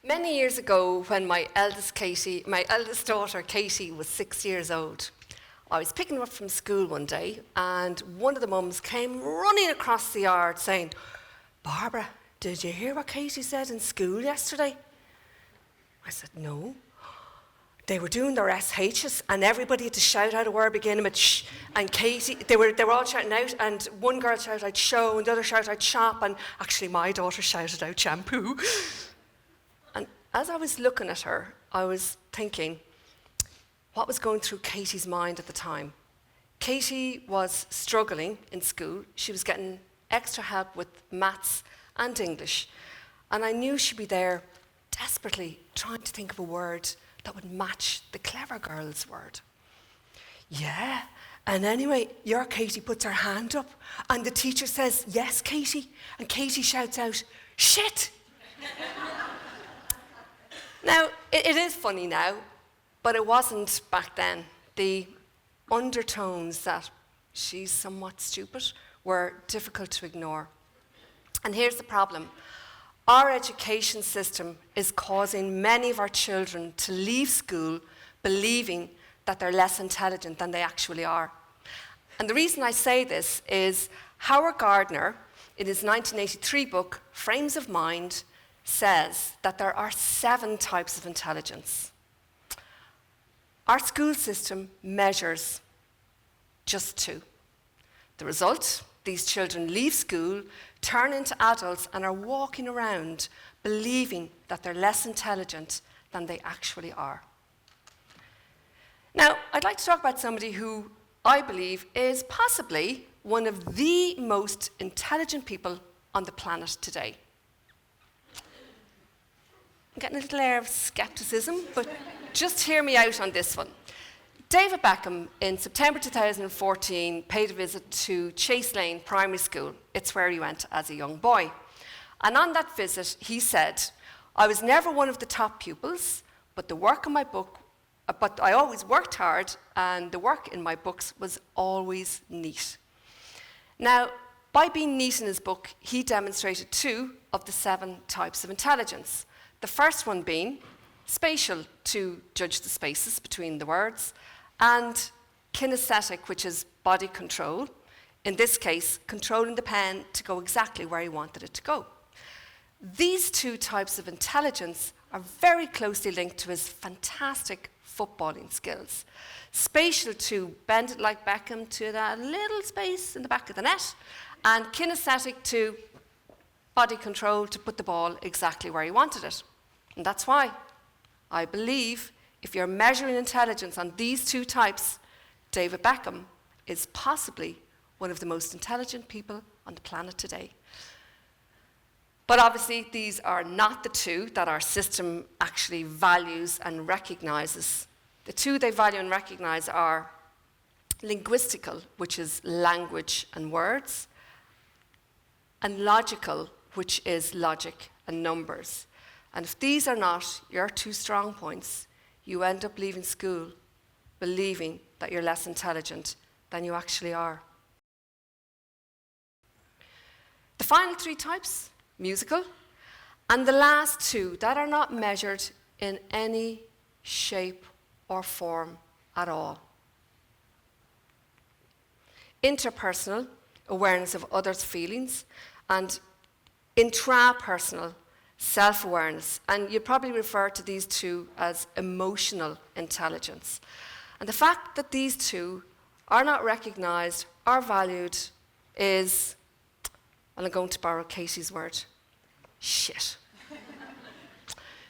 Many years ago, when my eldest daughter Katie was 6 years old, I was picking her up from school one day, and one of the mums came running across the yard saying, "Barbara, did you hear what Katie said in school yesterday?" I said, "No." They were doing their SHs, and everybody had to shout out a word beginning with "sh," and Katie, they were all shouting out, and one girl shouted out "show," and the other shouted out "shop," and actually my daughter shouted out "shampoo." And as I was looking at her, I was thinking, what was going through Katie's mind at the time? Katie was struggling in school. She was getting extra help with maths and English, and I knew she'd be there desperately trying to think of a word that would match the clever girl's word. Yeah, and anyway, your Katie puts her hand up, and the teacher says, "Yes, Katie," and Katie shouts out, "Shit!" Now, it is funny now, but it wasn't back then. The undertones that she's somewhat stupid were difficult to ignore. And here's the problem. Our education system is causing many of our children to leave school believing that they're less intelligent than they actually are. And the reason I say this is Howard Gardner, in his 1983 book, Frames of Mind, says that there are 7 types of intelligence. Our school system measures just 2. The result, these children leave school, turn into adults, and are walking around believing that they're less intelligent than they actually are. Now, I'd like to talk about somebody who I believe is possibly one of the most intelligent people on the planet today. I'm getting a little air of skepticism, but just hear me out on this one. David Beckham, in September 2014, paid a visit to Chase Lane Primary School. It's where he went as a young boy. And on that visit, he said, "I was never one of the top pupils, but I always worked hard, and the work in my books was always neat." Now, by being neat in his book, he demonstrated 2 of the 7 types of intelligence. The first one being spatial, to judge the spaces between the words, and kinesthetic, which is body control, in this case, controlling the pen to go exactly where he wanted it to go. These 2 types of intelligence are very closely linked to his fantastic footballing skills. Spatial, to bend it like Beckham to that little space in the back of the net, and kinesthetic, to body control to put the ball exactly where he wanted it. And that's why I believe if you're measuring intelligence on these 2 types, David Beckham is possibly one of the most intelligent people on the planet today. But obviously, these are not the 2 that our system actually values and recognizes. The 2 they value and recognize are linguistical, which is language and words, and logical, which is logic and numbers. And if these are not your 2 strong points, you end up leaving school believing that you're less intelligent than you actually are. The final 3 types, musical, and the last 2 that are not measured in any shape or form at all. Interpersonal, awareness of others' feelings, and intrapersonal, self-awareness, and you'd probably refer to these 2 as emotional intelligence. And the fact that these 2 are not recognized or valued is, and I'm going to borrow Katie's word, shit.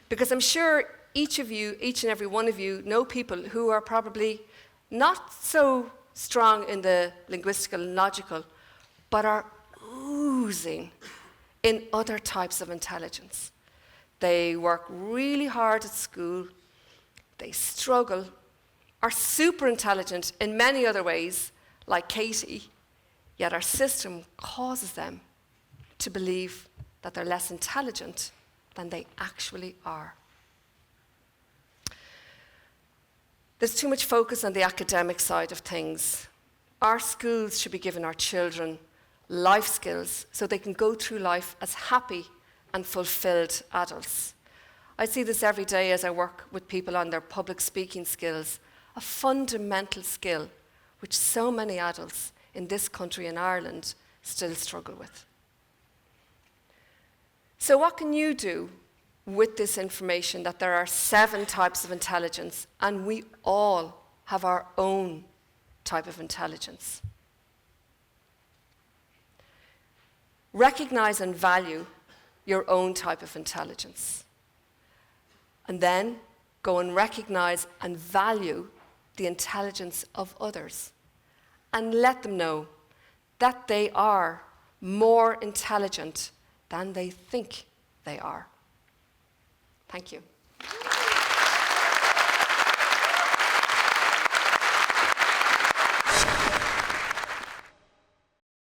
Because I'm sure each and every one of you know people who are probably not so strong in the linguistical and logical, but are oozing in other types of intelligence. They work really hard at school, they struggle, are super intelligent in many other ways, like Katie, yet our system causes them to believe that they're less intelligent than they actually are. There's too much focus on the academic side of things. Our schools should be giving our children life skills so they can go through life as happy and fulfilled adults. I see this every day as I work with people on their public speaking skills, a fundamental skill which so many adults in this country and Ireland still struggle with. So what can you do with this information that there are 7 types of intelligence and we all have our own type of intelligence? Recognize and value your own type of intelligence. And then go and recognize and value the intelligence of others. And let them know that they are more intelligent than they think they are. Thank you.